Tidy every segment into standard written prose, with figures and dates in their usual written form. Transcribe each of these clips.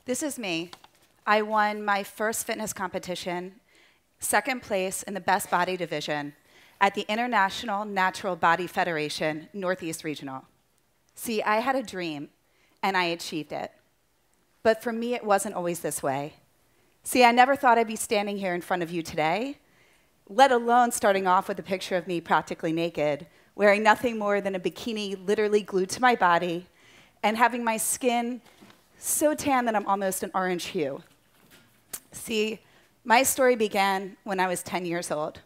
This is me. I won my first fitness competition, second place in the best body division at the International Natural Body Federation, Northeast Regional. See, I had a dream, and I achieved it. But for me, it wasn't always this way. See, I never thought I'd be standing here in front of you today, let alone starting off with a picture of me practically naked, wearing nothing more than a bikini literally glued to my body, and having my skin so tan that I'm almost an orange hue. See, my story began when I was 10 years old.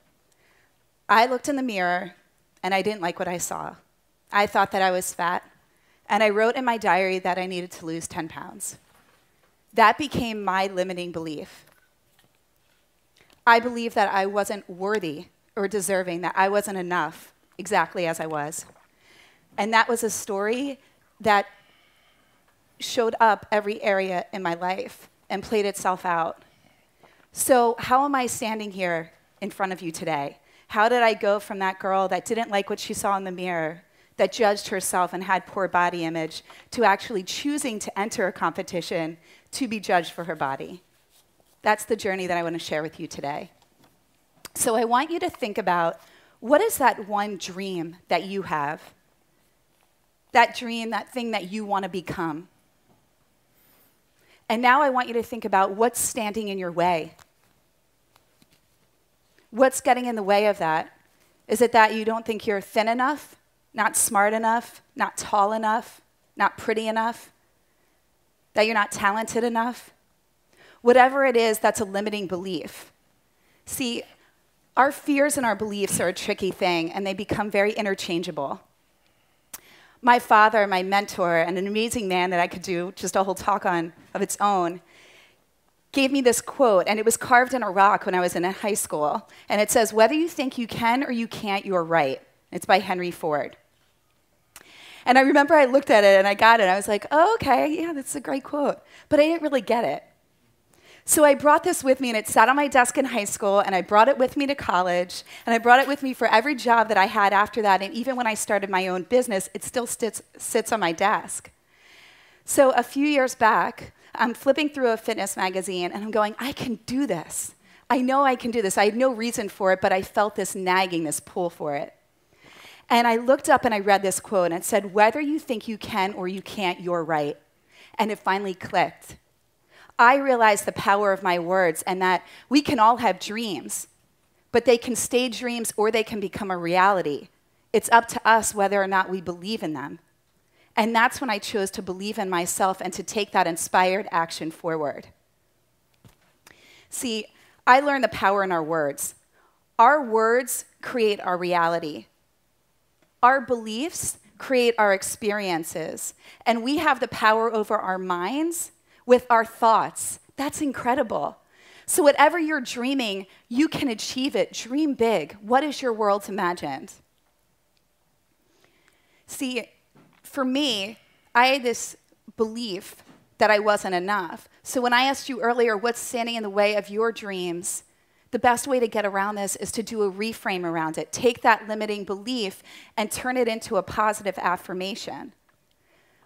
I looked in the mirror, and I didn't like what I saw. I thought that I was fat, and I wrote in my diary that I needed to lose 10 pounds. That became my limiting belief. I believed that I wasn't worthy or deserving, that I wasn't enough exactly as I was. And that was a story that showed up every area in my life and played itself out. So how am I standing here in front of you today? How did I go from that girl that didn't like what she saw in the mirror, that judged herself and had poor body image, to actually choosing to enter a competition to be judged for her body? That's the journey that I want to share with you today. So I want you to think about, what is that one dream that you have? That dream, that thing that you want to become. And now I want you to think about what's standing in your way. What's getting in the way of that? Is it that you don't think you're thin enough, not smart enough, not tall enough, not pretty enough, that you're not talented enough? Whatever it is, that's a limiting belief. See, our fears and our beliefs are a tricky thing, and they become very interchangeable. My father, my mentor, and an amazing man that I could do just a whole talk on of its own, gave me this quote, and it was carved in a rock when I was in high school. And it says, "Whether you think you can or you can't, you're right." It's by Henry Ford. And I remember I looked at it and I got it. I was like, oh, okay, yeah, that's a great quote. But I didn't really get it. So I brought this with me, and it sat on my desk in high school, and I brought it with me to college, and I brought it with me for every job that I had after that, and even when I started my own business, it still sits on my desk. So a few years back, I'm flipping through a fitness magazine, and I'm going, I can do this. I know I can do this. I had no reason for it, but I felt this nagging, this pull for it. And I looked up and I read this quote, and it said, "Whether you think you can or you can't, you're right." And it finally clicked. I realized the power of my words, and that we can all have dreams, but they can stay dreams or they can become a reality. It's up to us whether or not we believe in them. And that's when I chose to believe in myself and to take that inspired action forward. See, I learned the power in our words. Our words create our reality. Our beliefs create our experiences, and we have the power over our minds with our thoughts. That's incredible. So whatever you're dreaming, you can achieve it. Dream big. What is your world imagined? See, for me, I had this belief that I wasn't enough. So when I asked you earlier, what's standing in the way of your dreams, the best way to get around this is to do a reframe around it. Take that limiting belief and turn it into a positive affirmation.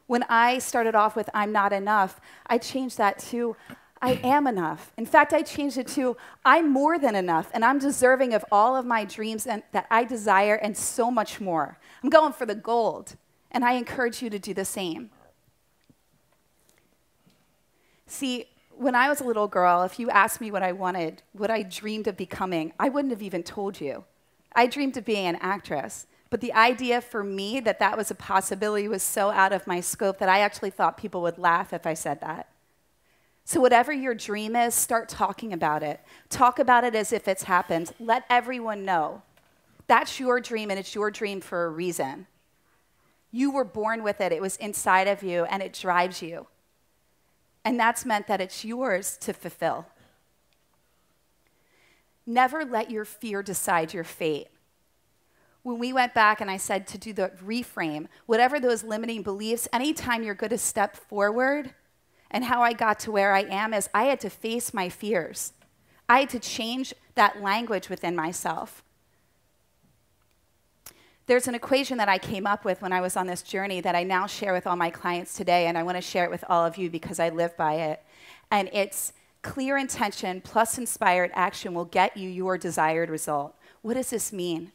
When I started off with "I'm not enough," I changed that to "I am enough." In fact, I changed it to "I'm more than enough, and I'm deserving of all of my dreams that I desire and so much more." I'm going for the gold, and I encourage you to do the same. See, when I was a little girl, if you asked me what I wanted, what I dreamed of becoming, I wouldn't have even told you. I dreamed of being an actress. But the idea for me that that was a possibility was so out of my scope that I actually thought people would laugh if I said that. So whatever your dream is, start talking about it. Talk about it as if it's happened. Let everyone know. That's your dream, and it's your dream for a reason. You were born with it. It was inside of you, and it drives you. And that's meant that it's yours to fulfill. Never let your fear decide your fate. When we went back and I said to do the reframe, whatever those limiting beliefs, anytime you're going to step forward, and how I got to where I am is I had to face my fears. I had to change that language within myself. There's an equation that I came up with when I was on this journey that I now share with all my clients today, and I want to share it with all of you because I live by it. And it's clear intention plus inspired action will get you your desired result. What does this mean?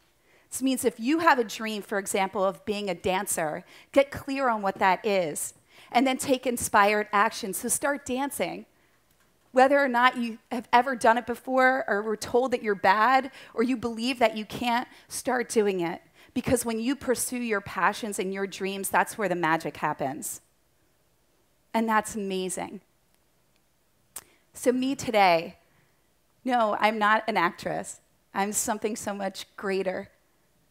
This means if you have a dream, for example, of being a dancer, get clear on what that is, and then take inspired action. So start dancing. Whether or not you have ever done it before, or were told that you're bad, or you believe that you can't, start doing it. Because when you pursue your passions and your dreams, that's where the magic happens. And that's amazing. So me today, no, I'm not an actress. I'm something so much greater.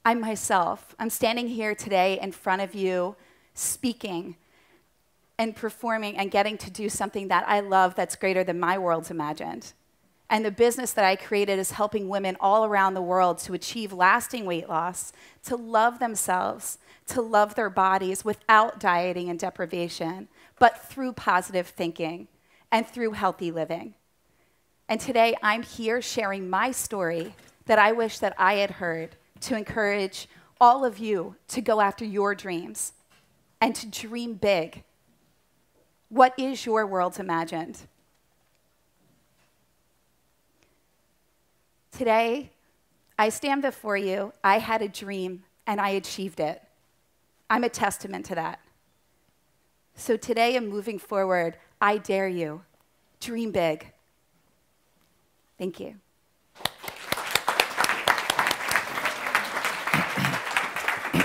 I'm myself. I'm standing here today in front of you, speaking and performing and getting to do something that I love that's greater than my world's imagined. And the business that I created is helping women all around the world to achieve lasting weight loss, to love themselves, to love their bodies without dieting and deprivation, but through positive thinking and through healthy living. And today I'm here sharing my story that I wish that I had heard to encourage all of you to go after your dreams and to dream big. What is your world's imagined? Today, I stand before you. I had a dream, and I achieved it. I'm a testament to that. So today and moving forward, I dare you. Dream big. Thank you.